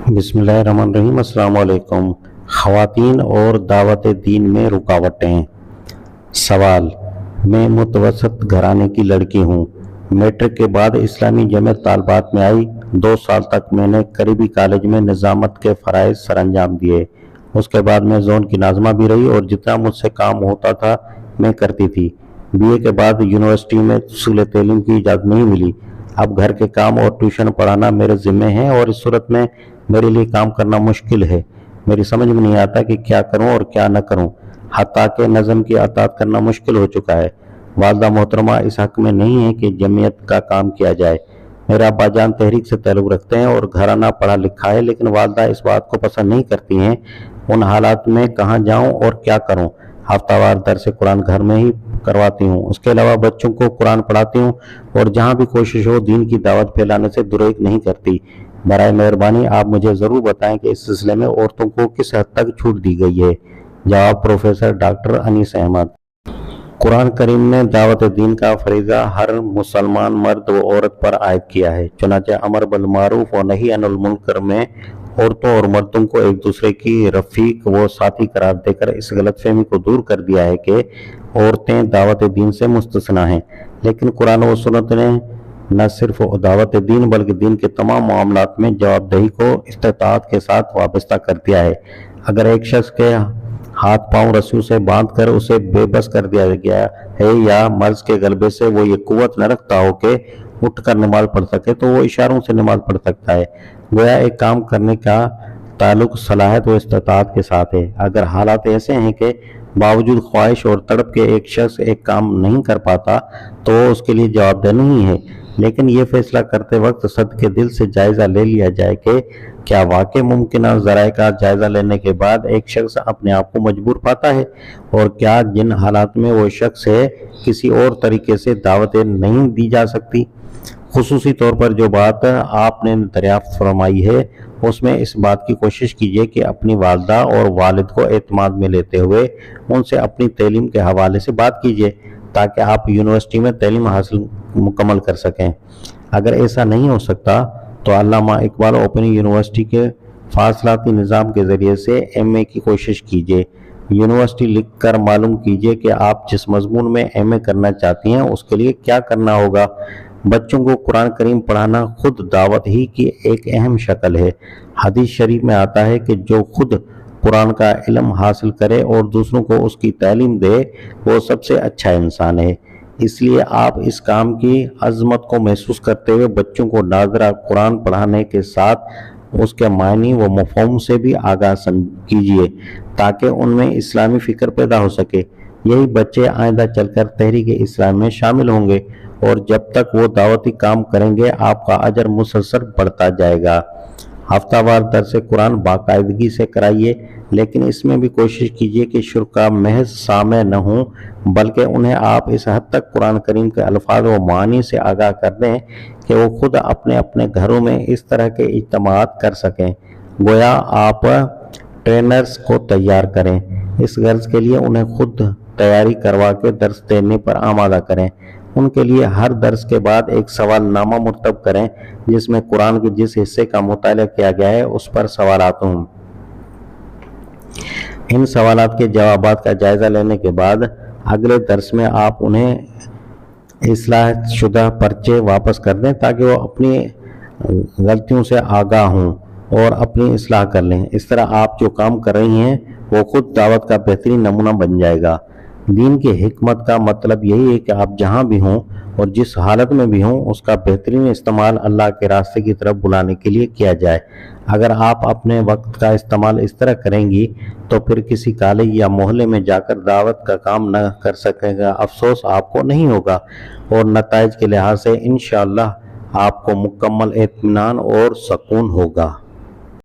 بسم اللہ الرحمن الرحیم۔ السلام علیکم۔ خواتین اور دعوت دین میں رکاوٹیں۔ سوال: میں متوسط گھرانے کی لڑکی ہوں۔ میٹرک کے بعد اسلامی جامعہ طالبات میں آئی۔ 2 سال تک میں نے قریبی کالج میں نظامت کے فرائض سر انجام دیے۔ اس کے بعد میں زون کی ناظمہ بھی رہی اور جتنا مجھ سے کام ہوتا تھا میں کرتی تھی۔ BA کے بعد یونیورسٹی میں حصول تعلیم کی اجازت نہیں ملی۔ اب گھر کے کام اور ٹیوشن پڑھانا میرے ذمہ ہیں اور اس صورت میں میرے لیے کام کرنا مشکل ہے۔ میری سمجھ میں نہیں آتا کہ کیا کروں اور کیا نہ کروں، حتیٰ کہ نظم کی اطاعت کرنا مشکل ہو چکا ہے۔ والدہ محترمہ اس حق میں نہیں ہے کہ جمعیت کا کام کیا جائے۔ میرے ابا جان تحریک سے تعلق رکھتے ہیں اور گھرانہ پڑھا لکھا ہے، لیکن والدہ اس بات کو پسند نہیں کرتی ہیں۔ ان حالات میں کہاں جاؤں اور کیا کروں؟ ہفتہ وار درس قرآن گھر میں ہی کرواتی ہوں، اس کے علاوہ بچوں کو قرآن پڑھاتی ہوں اور جہاں بھی کوشش ہو دین کی دعوت پھیلانے سے دریغ نہیں کرتی۔ برائے مہربانی آپ مجھے ضرور بتائیں کہ اس سلسلے میں عورتوں کو کس حد تک چھوٹ دی گئی ہے۔ جواب: پروفیسر ڈاکٹر انیس احمد۔ قرآن کریم نے دعوت دین کا فریضہ ہر مسلمان مرد و عورت پر عائد کیا ہے۔ چنانچہ امر بالمعروف و نہی عن المنکر میں عورتوں اور مردوں کو ایک دوسرے کی رفیق و ساتھی قرار دے کر اس غلط فہمی کو دور کر دیا ہے کہ عورتیں دعوت دین سے مستثنیٰ ہیں۔ لیکن قرآن و سنت نے نہ صرف دعوت دین بلکہ دین کے تمام معاملات میں جواب دہی کو استطاعت کے ساتھ وابستہ کر دیا ہے۔ اگر ایک شخص کے ہاتھ پاؤں رسیوں سے باندھ کر اسے بے بس کر دیا گیا ہے یا مرض کے غلبے سے وہ یہ قوت نہ رکھتا ہو کہ اٹھ کر نماز پڑھ سکے تو وہ اشاروں سے نماز پڑھ سکتا ہے۔ گویا ایک کام کرنے کا تعلق صلاحیت و استطاعت کے ساتھ ہے۔ اگر حالات ایسے ہیں کہ باوجود خواہش اور تڑپ کے ایک شخص ایک کام نہیں کر پاتا تو وہ اس کے لیے جواب دہ نہیں ہے، لیکن یہ فیصلہ کرتے وقت صدقے دل سے جائزہ لے لیا جائے کہ کیا واقعی ممکنہ ذرائع کا جائزہ لینے کے بعد ایک شخص اپنے آپ کو مجبور پاتا ہے، اور کیا جن حالات میں وہ شخص ہے کسی اور طریقے سے دعوتیں نہیں دی جا سکتی۔ خصوصی طور پر جو بات آپ نے دریافت فرمائی ہے اس میں اس بات کی کوشش کیجیے کہ اپنی والدہ اور والد کو اعتماد میں لیتے ہوئے ان سے اپنی تعلیم کے حوالے سے بات کیجیے تاکہ آپ یونیورسٹی میں تعلیم حاصل مکمل کر سکیں۔ اگر ایسا نہیں ہو سکتا تو علامہ اقبال اوپن یونیورسٹی کے فاصلاتی نظام کے ذریعے سے MA کی کوشش کیجیے۔ یونیورسٹی لکھ کر معلوم کیجیے کہ آپ جس مضمون میں MA کرنا چاہتی ہیں اس کے لیے کیا کرنا ہوگا۔ بچوں کو قرآن کریم پڑھانا خود دعوت ہی کی ایک اہم شکل ہے۔ حدیث شریف میں آتا ہے کہ جو خود قرآن کا علم حاصل کرے اور دوسروں کو اس کی تعلیم دے وہ سب سے اچھا انسان ہے۔ اس لیے آپ اس کام کی عظمت کو محسوس کرتے ہوئے بچوں کو ناظرہ قرآن پڑھانے کے ساتھ اس کے معنی و مفہوم سے بھی آگاہ کیجیے تاکہ ان میں اسلامی فکر پیدا ہو سکے۔ یہی بچے آئندہ چل کر تحریک اسلام میں شامل ہوں گے اور جب تک وہ دعوتی کام کریں گے آپ کا اجر مسلسل بڑھتا جائے گا۔ ہفتہ وار درس قرآن باقاعدگی سے کرائیے، لیکن اس میں بھی کوشش کیجیے کہ شرکا محض سامع نہ ہوں بلکہ انہیں آپ اس حد تک قرآن کریم کے الفاظ و معانی سے آگاہ کر دیں کہ وہ خود اپنے اپنے گھروں میں اس طرح کے اجتماعات کر سکیں۔ گویا آپ ٹرینرز کو تیار کریں۔ اس غرض کے لیے انہیں خود تیاری کروا کے درس دینے پر آمادہ کریں۔ ان کے لیے ہر درس کے بعد ایک سوال نامہ مرتب کریں جس میں قرآن کے جس حصے کا مطالعہ کیا گیا ہے اس پر سوالات ہوں۔ ان سوالات کے جوابات کا جائزہ لینے کے بعد اگلے درس میں آپ انہیں اصلاح شدہ پرچے واپس کر دیں تاکہ وہ اپنی غلطیوں سے آگاہ ہوں اور اپنی اصلاح کر لیں۔ اس طرح آپ جو کام کر رہی ہیں وہ خود دعوت کا بہترین نمونہ بن جائے گا۔ دین کی حکمت کا مطلب یہی ہے کہ آپ جہاں بھی ہوں اور جس حالت میں بھی ہوں اس کا بہترین استعمال اللہ کے راستے کی طرف بلانے کے لیے کیا جائے۔ اگر آپ اپنے وقت کا استعمال اس طرح کریں گی تو پھر کسی کالج یا محلے میں جا کر دعوت کا کام نہ کر سکے گا افسوس آپ کو نہیں ہوگا، اور نتائج کے لحاظ سے انشاءاللہ آپ کو مکمل اطمینان اور سکون ہوگا۔